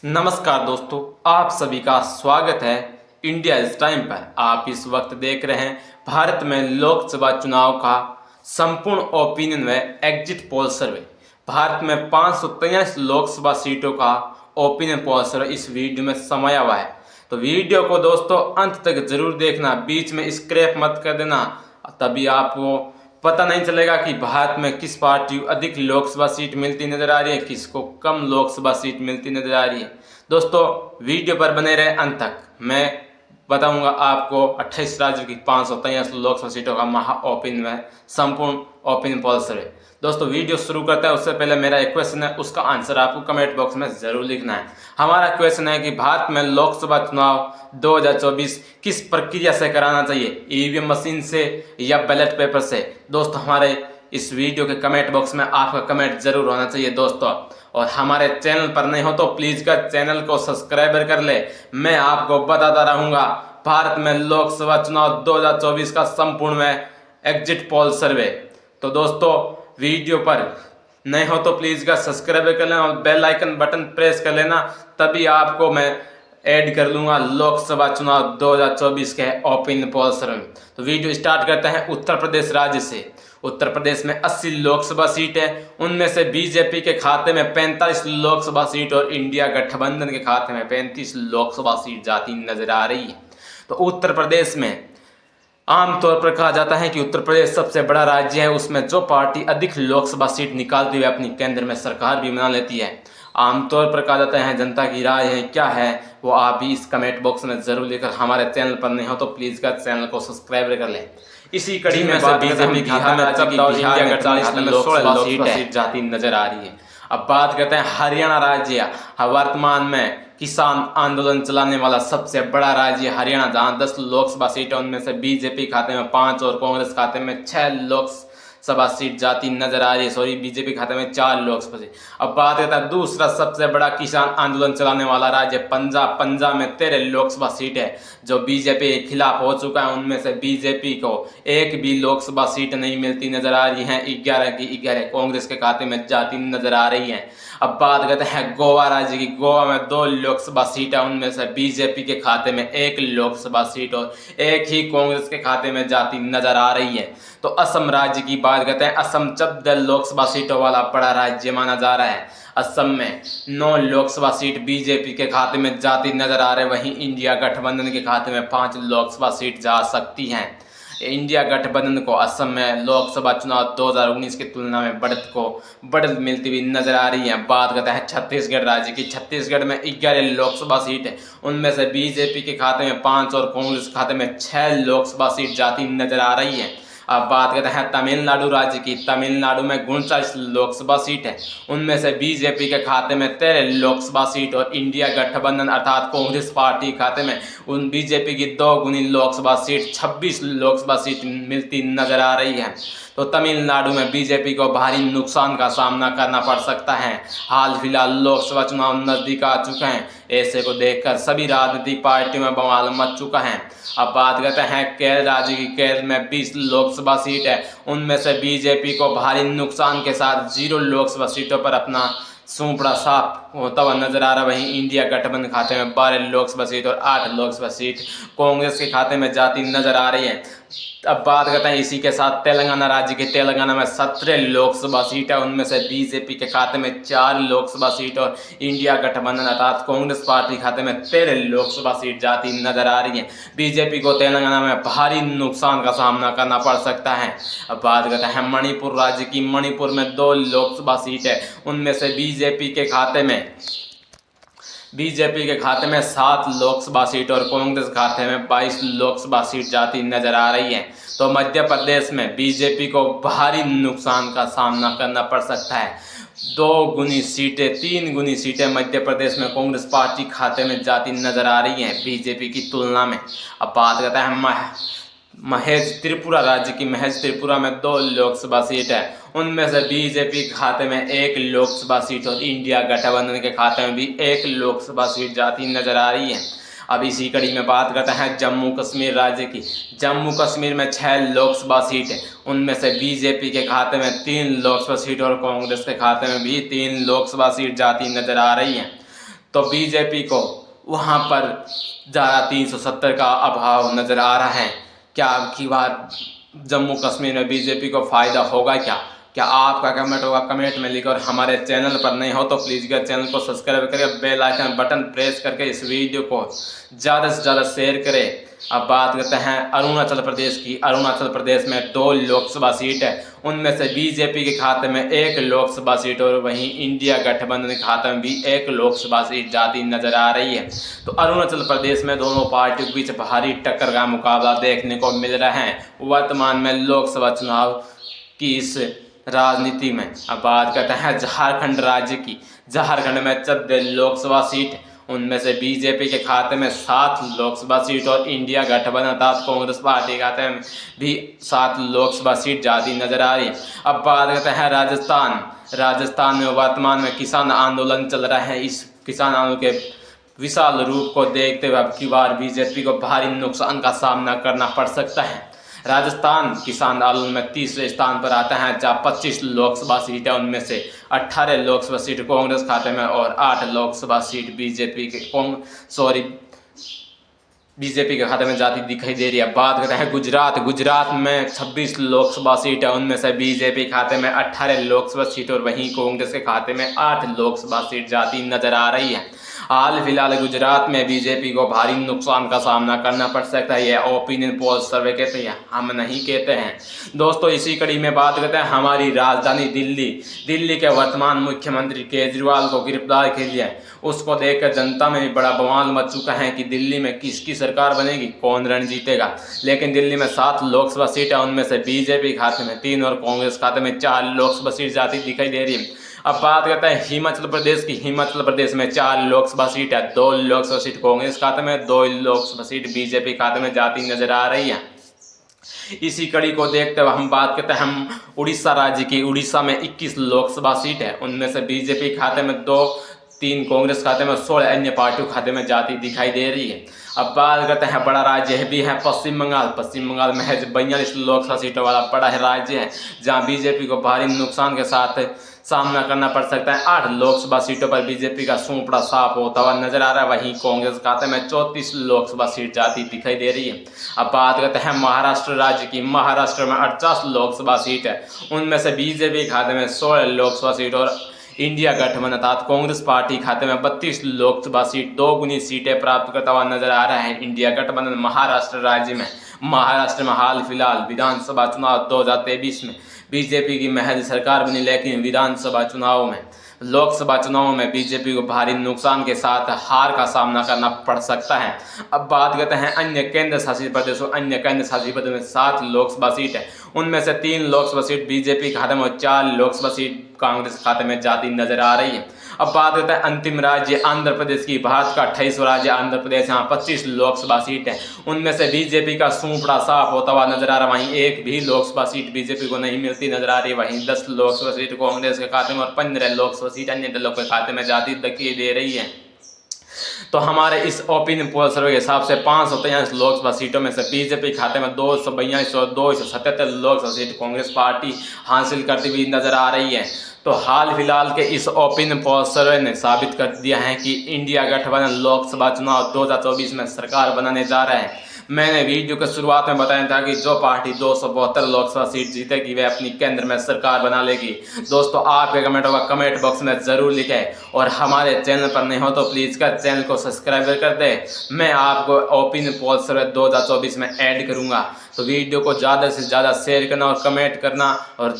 नमस्कार दोस्तों, आप सभी का स्वागत है इंडिया इस टाइम पर। आप इस वक्त देख रहे हैं भारत में लोकसभा चुनाव का संपूर्ण ओपिनियन व एग्जिट पोल सर्वे। भारत में 543 लोकसभा सीटों का ओपिनियन पोल सर्वे इस वीडियो में समाया हुआ है। तो वीडियो को दोस्तों अंत तक जरूर देखना, बीच में स्क्रैप मत कर देना, तभी आपको पता नहीं चलेगा कि भारत में किस पार्टी को अधिक लोकसभा सीट मिलती नजर आ रही है, किसको कम लोकसभा सीट मिलती नजर आ रही है। दोस्तों वीडियो पर बने रहे अंत तक। मैं बताऊंगा आपको 28 राज्यों की 543 लोकसभा सीटों का महा ओपिनियन है, संपूर्ण ओपिनियन पोल सर्वे। दोस्तों वीडियो शुरू करते हैं उससे पहले मेरा एक क्वेश्चन है, उसका आंसर आपको कमेंट बॉक्स में जरूर लिखना है। हमारा क्वेश्चन है कि भारत में लोकसभा चुनाव 2024 किस प्रक्रिया से कराना चाहिए, ईवीएम मशीन से या बैलेट पेपर से। दोस्तों हमारे इस वीडियो के कमेंट बॉक्स में आपका कमेंट जरूर होना चाहिए दोस्तों। और हमारे चैनल पर नहीं हो तो प्लीज कर चैनल को सब्सक्राइब कर ले। मैं आपको बताता रहूंगा भारत में लोकसभा चुनाव 2024 का संपूर्ण में एग्जिट पोल सर्वे। तो दोस्तों वीडियो पर नए हो तो प्लीज कर सब्सक्राइब कर लेना और बेल आइकन बटन प्रेस कर लेना, तभी आपको मैं ऐड कर लूंगा लोकसभा चुनाव 2024 के ओपिनियन पोल सर्वे। तो वीडियो स्टार्ट करते हैं उत्तर प्रदेश राज्य से। उत्तर प्रदेश में 80 लोकसभा सीट है, उनमें से बीजेपी के खाते में 45 लोकसभा सीट और इंडिया गठबंधन के खाते में 35 लोकसभा सीट जाती नजर आ रही है। तो उत्तर प्रदेश में आमतौर पर कहा जाता है कि उत्तर प्रदेश सबसे बड़ा राज्य है, उसमें जो पार्टी अधिक लोकसभा सीट निकालती हुई अपनी केंद्र में सरकार भी बना लेती है। आमतौर पर कहा जाता है जनता की राय है क्या है वो आप भी इस कमेंट बॉक्स में जरूर लिखकर, हमारे चैनल पर नहीं हो तो प्लीज कर चैनल को सब्सक्राइब कर लें। इसी कड़ी में से बीजेपी बिहार में 40 लोकसभा सीट जाती नजर आ रही है। अब बात करते हैं हरियाणा राज्य। वर्तमान में किसान आंदोलन चलाने वाला सबसे बड़ा राज्य हरियाणा, जहां 10 लोकसभा सीट है, उनमें से बीजेपी खाते में 5 और कांग्रेस खाते में 6 लोकसभा सीट जाती नजर आ रही है। सॉरी, बीजेपी खाते में 4 लोकसभा सीट। अब बात करता है दूसरा सबसे बड़ा किसान आंदोलन चलाने वाला राज्य पंजाब। पंजाब में 13 लोकसभा सीट है जो बीजेपी के खिलाफ हो चुका है, उनमें से बीजेपी को एक भी लोकसभा सीट नहीं मिलती नजर आ रही है। 11 की 11 कांग्रेस के खाते में जाती नजर आ रही है। अब बात करते हैं गोवा राज्य की। गोवा में 2 लोकसभा सीट है, उनमें से बीजेपी के खाते में 1 लोकसभा सीट और एक ही कांग्रेस के खाते में जाती नजर आ रही है। तो असम राज्य की बात करते हैं। असम 14 लोकसभा सीटों वाला बड़ा राज्य माना जा रहा है। असम में 9 लोकसभा सीट बीजेपी के खाते में जाती नजर आ रहे, वहीं इंडिया गठबंधन के खाते में 5 लोकसभा सीट जा सकती हैं। इंडिया गठबंधन को असम में लोकसभा चुनाव 2019 की तुलना में बढ़त मिलती हुई नजर आ रही है। बात करते हैं छत्तीसगढ़ राज्य की। छत्तीसगढ़ में 11 लोकसभा सीट है, उनमें से बीजेपी के खाते में 5 और कांग्रेस के खाते में 6 लोकसभा सीट जाती नजर आ रही है। अब बात करते हैं तमिलनाडु राज्य की। तमिलनाडु में 39 लोकसभा सीट है, उनमें से बीजेपी के खाते में 13 लोकसभा सीट और इंडिया गठबंधन अर्थात कांग्रेस पार्टी खाते में उन बीजेपी की 2 गुनी लोकसभा सीट 26 लोकसभा सीट मिलती नजर आ रही है। तो तमिलनाडु में बीजेपी को भारी नुकसान का सामना करना पड़ सकता है। हाल फिलहाल लोकसभा चुनाव नजदीक आ चुके हैं, ऐसे को देखकर सभी राजनीतिक पार्टियों में बवाल मच चुका है। अब बात करते हैं केरल राज्य की। केरल में 20 लोकसभा सीट है, उनमें से बीजेपी को भारी नुकसान के साथ 0 लोकसभा सीटों पर अपना सूपड़ा साफ होता हुआ नजर आ रहा। वहीं इंडिया गठबंधन खाते में 12 लोकसभा सीट और 8 लोकसभा सीट कांग्रेस के खाते में जाती नजर आ रही है। अब बात करते हैं इसी के साथ तेलंगाना राज्य की। तेलंगाना में 17 लोकसभा सीट है, उनमें से बीजेपी के खाते में 4 लोकसभा सीट और इंडिया गठबंधन अर्थात कांग्रेस पार्टी खाते में 13 लोकसभा सीट जाती नजर आ रही है। बीजेपी को तेलंगाना में भारी नुकसान का सामना करना पड़ सकता है। अब बात करते हैं मणिपुर राज्य की। मणिपुर में 2 लोकसभा सीट है, उनमें से बीजेपी के खाते में 7 लोकसभा सीट और कांग्रेस खाते में 22 लोकसभा सीट जाती नजर आ रही है। तो मध्य प्रदेश में बीजेपी को भारी नुकसान का सामना करना पड़ सकता है। 3 गुनी सीटें मध्य प्रदेश में कांग्रेस पार्टी खाते में जाती नजर आ रही हैं बीजेपी की तुलना में। अब बात करते हैं महज त्रिपुरा राज्य की। महज त्रिपुरा में 2 लोकसभा सीट है, उनमें से बीजेपी के खाते में 1 लोकसभा सीट और इंडिया गठबंधन के खाते में भी 1 लोकसभा सीट जाती नजर आ रही है। अब इसी कड़ी में बात करते हैं जम्मू कश्मीर राज्य की। जम्मू कश्मीर में 6 लोकसभा सीट है, उनमें से बीजेपी के खाते में 3 लोकसभा सीट और कांग्रेस के खाते में भी 3 लोकसभा सीट जाती नजर आ रही है। तो बीजेपी को वहाँ पर ज़्यादा 370 का अभाव नज़र आ रहा है। क्या अब की बार जम्मू कश्मीर में बीजेपी को फ़ायदा होगा क्या आपका कमेंट होगा कमेंट में लिखो। और हमारे चैनल पर नहीं हो तो प्लीज़ कर चैनल को सब्सक्राइब करें, बेल आइकन बटन प्रेस करके इस वीडियो को ज़्यादा से ज़्यादा शेयर करें। अब बात करते हैं अरुणाचल प्रदेश की। अरुणाचल प्रदेश में 2 लोकसभा सीट है, उनमें से बीजेपी के खाते में 1 लोकसभा सीट और वहीं इंडिया गठबंधन के खाते में भी 1 लोकसभा सीट जाती नजर आ रही है। तो अरुणाचल प्रदेश में दोनों पार्टियों के बीच भारी टक्कर का मुकाबला देखने को मिल रहा है वर्तमान में लोकसभा चुनाव की इस राजनीति में। अब बात करते हैं झारखंड राज्य की। झारखंड में 14 लोकसभा सीट, उनमें से बीजेपी के खाते में 7 लोकसभा सीट और इंडिया गठबंधन अर्थात कांग्रेस पार्टी के खाते में भी 7 लोकसभा सीट जाती नजर आ रही है। अब बात करते हैं राजस्थान में वर्तमान में किसान आंदोलन चल रहा है। इस किसान आंदोलन के विशाल रूप को देखते हुए अब की बार बीजेपी को भारी नुकसान का सामना करना पड़ सकता है। राजस्थान किसान आंदोलन में तीसरे स्थान पर आता है जहाँ 25 लोकसभा सीट है, उनमें से 18 लोकसभा सीट कांग्रेस खाते में और 8 लोकसभा सीट बीजेपी के खाते में जाती दिखाई दे रही है। बात करते हैं गुजरात में 26 लोकसभा सीट है, उनमें से बीजेपी खाते में 18 लोकसभा सीट और वहीं कांग्रेस के खाते में 8 लोकसभा सीट जाती नजर आ रही है। हाल फिलहाल गुजरात में बीजेपी को भारी नुकसान का सामना करना पड़ सकता है, यह ओपिनियन पोल सर्वे कहते हैं, हम नहीं कहते हैं। दोस्तों इसी कड़ी में बात करते हैं हमारी राजधानी दिल्ली के वर्तमान मुख्यमंत्री केजरीवाल को गिरफ्तार किया गया है। उसको देखकर जनता में भी बड़ा बवाल मच चुका है कि दिल्ली में किसकी सरकार बनेगी, कौन रण जीतेगा। लेकिन दिल्ली में 7 लोकसभा सीट है, उनमें से बीजेपी खाते में 3 और कांग्रेस खाते में 4 लोकसभा सीट जाती दिखाई दे रही है। अब बात करते हैं हिमाचल प्रदेश की। हिमाचल प्रदेश में 4 लोकसभा सीट है, 2 लोकसभा सीट कांग्रेस खाते में, 2 लोकसभा सीट बीजेपी खाते में जाती नजर आ रही है। इसी कड़ी को देखते हुए हम बात करते हैं हम उड़ीसा राज्य की। उड़ीसा में 21 लोकसभा सीट है, उनमें से बीजेपी खाते में 2, 3 कांग्रेस खाते में, 16 अन्य पार्टियों खाते में जाती दिखाई दे रही है। अब बात करते हैं बड़ा राज्य भी है पश्चिम बंगाल में है 42 लोकसभा सीटों वाला बड़ा राज्य है, जहां बीजेपी को भारी नुकसान के साथ सामना करना पड़ सकता है। 8 लोकसभा सीटों पर बीजेपी का सूपड़ा साफ होता हुआ नजर आ रहा है, वहीं कांग्रेस खाते में 34 लोकसभा सीट जाती दिखाई दे रही है। अब बात करते हैं महाराष्ट्र राज्य की। महाराष्ट्र में 48 लोकसभा सीट है, उनमें से बीजेपी खाते में 16 लोकसभा सीट और इंडिया गठबंधन अर्थात कांग्रेस पार्टी खाते में 32 लोकसभा सीट 2 गुनी सीटें प्राप्त करता हुआ नजर आ रहा है इंडिया गठबंधन महाराष्ट्र राज्य में। महाराष्ट्र में हाल फिलहाल विधानसभा चुनाव 2023 में बीजेपी की महज सरकार बनी, लेकिन लोकसभा चुनावों में बीजेपी को भारी नुकसान के साथ हार का सामना करना पड़ सकता है। अब बात करते हैं अन्य केंद्र शासित प्रदेशों। अन्य केंद्र शासित प्रदेश में 7 लोकसभा सीट है, उनमें से 3 लोकसभा सीट बीजेपी खाते में और 4 लोकसभा सीट कांग्रेस खाते में जाती नजर आ रही है। अब बात करते हैं अंतिम राज्य आंध्र प्रदेश की। भारत का 28वां राज्य आंध्र प्रदेश, यहाँ 25 लोकसभा सीट है, उनमें से बीजेपी का सूपड़ा साफ होता हुआ नजर आ रहा है, वहीं एक भी लोकसभा सीट बीजेपी को नहीं मिलती नजर आ रही है। वहीं 10 लोकसभा सीट कांग्रेस के खाते में और 15 लोकसभा सीट अन्य दलों के खाते में जाती दिखाई दे रही है। तो हमारे इस ओपिनियन पोल सर्वे के हिसाब से 543 लोकसभा सीटों में से बीजेपी खाते में 242 और 277 लोकसभा सीट कांग्रेस पार्टी हासिल करती हुई नजर आ रही है। तो हाल फिलहाल के इस ओपिनियन पोल सर्वे ने साबित कर दिया है कि इंडिया गठबंधन लोकसभा चुनाव 2024 में सरकार बनाने जा रहा है। मैंने वीडियो के शुरुआत में बताया था कि जो पार्टी 272 लोकसभा सीट जीतेगी वह अपनी केंद्र में सरकार बना लेगी। दोस्तों आपके कमेंट होगा कमेंट बॉक्स में ज़रूर लिखें और हमारे चैनल पर नहीं हो तो प्लीज़ कर चैनल को सब्सक्राइब कर दें। मैं आपको ओपिनियन पोल सर्वे 2024 में ऐड करूँगा, तो वीडियो को ज़्यादा से ज़्यादा शेयर करना और कमेंट करना और